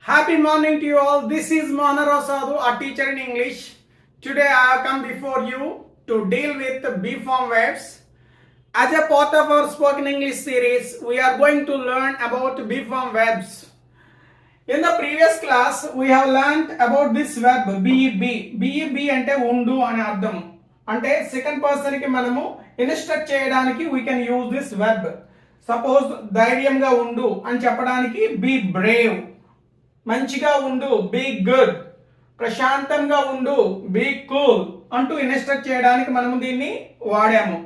Happy morning to you all. This is Mohan I, a teacher in English. Today I have come before you to deal with beform verbs. As a part of our spoken English series, we are going to learn about beform verbs. In the previous class, we have learned about this verb be. Be ante undu ani ardham. Ante second person ki manamu instruct cheyadaniki we can use this verb. Suppose ధైర్యంగా ఉండు అని చెప్పడానికి be brave. మంచిగా ఉండు be good, ప్రశాంతంగా ఉండు be cool అంటూ instruct చేయడానికి మనము దీన్ని వాడాము.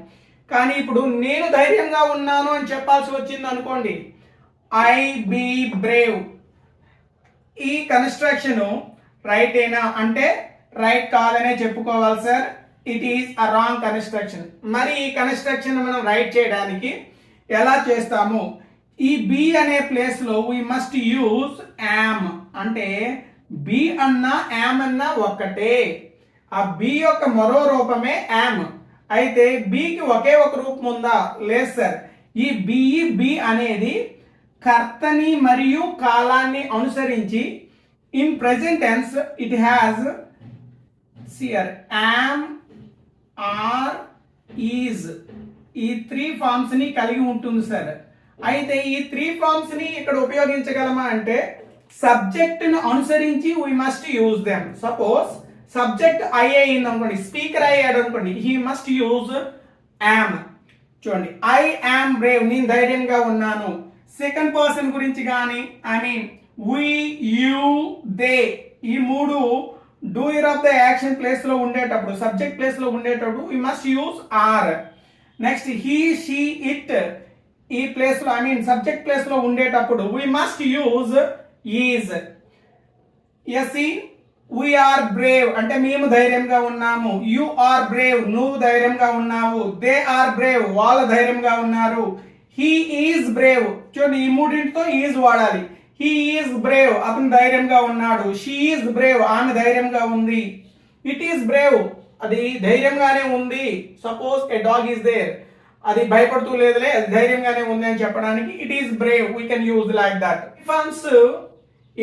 కానీ ఇప్పుడు నేను ధైర్యంగా ఉన్నాను అని చెప్పాల్సి వచ్చింది అనుకోండి, ఐ బీ బ్రేవ్. ఈ కన్స్ట్రక్షన్ రైట్ ఏనా అంటే రైట్ కాదనే చెప్పుకోవాలి sir. It is a wrong construction. మరి ఈ కన్స్ట్రక్షన్ మనం రైట్ చేయడానికి ఎలా చేస్తాము? ఈ బి అనే ప్లేస్ లో వీ మస్ట్ యూజ్ యామ్. అంటే బి అన్నా యామ్ అన్నా ఒక్కటే. ఆ బి యొక్క మరో రూపమే యామ్. అయితే బికి ఒకే ఒక రూపం ఉందా? లేదు సార్. ఈ బి అనేది కర్తని మరియు కాలాన్ని అనుసరించి in present tense it has సియర్ యామ్, ఆర్, ఈజ్ ఈ త్రీ ఫార్మ్స్ ని కలిగి ఉంటుంది సార్. అయితే ఈ త్రీ ఫార్మ్స్ ని ఇక్కడ ఉపయోగించగలమా అంటే సబ్జెక్ట్ ను అనుసరించి we must use them. Suppose subject I అయింది అనుకోండి, స్పీకర్ అయ్యాడు అనుకోండి, హీ మస్ట్ యూజ్ యామ్. చూడండి, ఐ యామ్ బ్రేవ్, నేను ధైర్యంగా ఉన్నాను. సెకండ్ పర్సన్ గురించి కానీ I mean we, you, they ఈ మూడు doer of the action place లో ఉండేటప్పుడు, సబ్జెక్ట్ ప్లేస్ లో ఉండేటప్పుడు we must use are. Next he, she, it ఈ ప్లేస్ లో ఐ మీన్ సబ్జెక్ట్ ప్లేస్ లో ఉండేటప్పుడు we must use is. SC we are Brave అంటే మేము ధైర్యంగా ఉన్నాము. యు ఆర్ బ్రేవ్ నువ్వు ధైర్యంగా ఉన్నావు. దే ఆర్ బ్రేవ్ వాళ్ళు ధైర్యంగా ఉన్నారు. హీ ఈజ్ బ్రేవ్ చూడండి, ఈ మూడింటితో ఈజ్ వాడాలి. హీ ఈజ్ బ్రేవ్ అతను ధైర్యంగా ఉన్నాడు. షీ ఈజ్ బ్రేవ్ ఆమె ధైర్యంగా ఉంది. ఇట్ ఈజ్ బ్రేవ్ అది ధైర్యంగానే ఉంది. Suppose a dog is there, అది భయపడుతూ లేదులే, అది ధైర్యంగానే ఉంది అని చెప్పడానికి it is brave we can use like that. Forms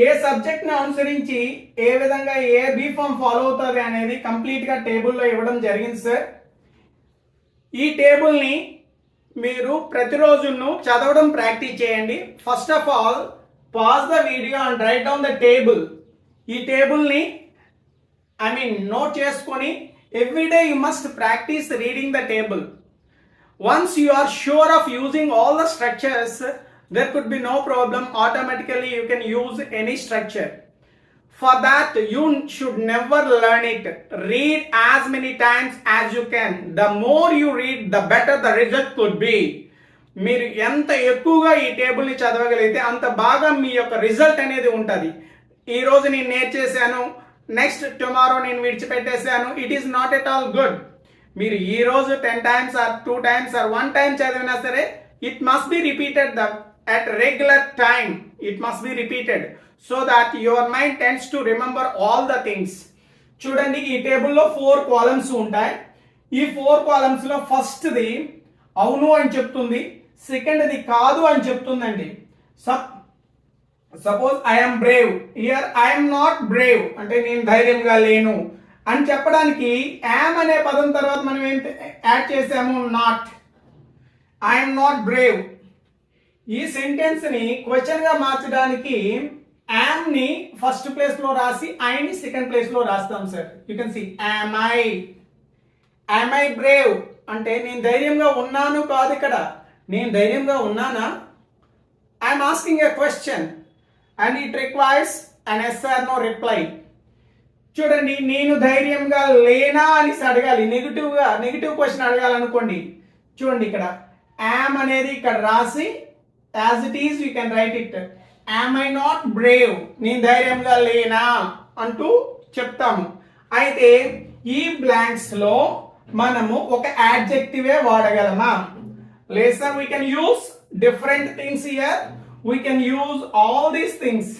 ఏ సబ్జెక్ట్ ని అనుసరించి ఏ విధంగా ఏ బీ ఫార్మ్ ఫాలో అవుతుంది అనేది కంప్లీట్ గా టేబుల్లో ఇవ్వడం జరిగింది సార్. ఈ టేబుల్ ని మీరు ప్రతిరోజును చదవడం ప్రాక్టీస్ చేయండి. First of all pause the video and right down the table. ఈ టేబుల్ ని ఐ మీన్ నోట్ చేసుకొని everyday you must practice reading the table. Once you are sure of using all the structures, there could be no problem. Automatically you can use any structure. For that you should never learn it. Read as many times as you can. The more you read, the better the result could be. మీరు ఎంత ఎక్కువగా ఈ table ని చదవగలిగితే అంత బాగా మీ యొక్క result అనేది ఉంటుంది. ఈ రోజు నేను నేర్చేసాను, నెక్స్ట్ టుమారో నేను విడిచిపెట్టేసాను, it is not at all good. మీరు ఈ రోజు 10 times or 2 times or 1 time చదివినా సరే it must be repeated at regular time. It must be repeated so that your mind tends to remember all the things. చూడండి, ఈ టేబుల్లో 4 columns ఉంటాయి. ఈ 4 columns లో ఫస్ట్ ది అవును అని చెప్తుంది, సెకండ్ ది కాదు అని చెప్తుందండి. Suppose I am brave, here I am not brave అంటే నేను ధైర్యంగా లేను అని చెప్పడానికి యామ్ అనే పదం తర్వాత మనం ఏం యాడ్ చేసాము? నాట్. I'm not Brave. ఈ సెంటెన్స్ ని క్వశ్చన్ గా మార్చడానికి యామ్ ని ఫస్ట్ ప్లేస్ లో రాసి ఐ ని సెకండ్ ప్లేస్ లో రాస్తాం sir. You can see am I brave అంటే నేను ధైర్యంగా ఉన్నాను కాదు. ఇక్కడ నేను ధైర్యంగా ఉన్నానా? I'm asking a question and it requires answer no reply. చూడండి, నేను ధైర్యంగా లేనా అని అడగాలి. నెగిటివ్ క్వశ్చన్ అడగాలనుకోండి, చూడండి ఇక్కడ యామ్ అనేది ఇక్కడ రాసి as it is you can write it. Am I not Brave నేను ధైర్యంగా లేనా అంటూ చెప్తాము. అయితే ఈ బ్లాంక్స్ లో మనము ఒక యాడ్జెక్టివే వాడగలమా? లేదు sir, we can use different things here. We can use all these things.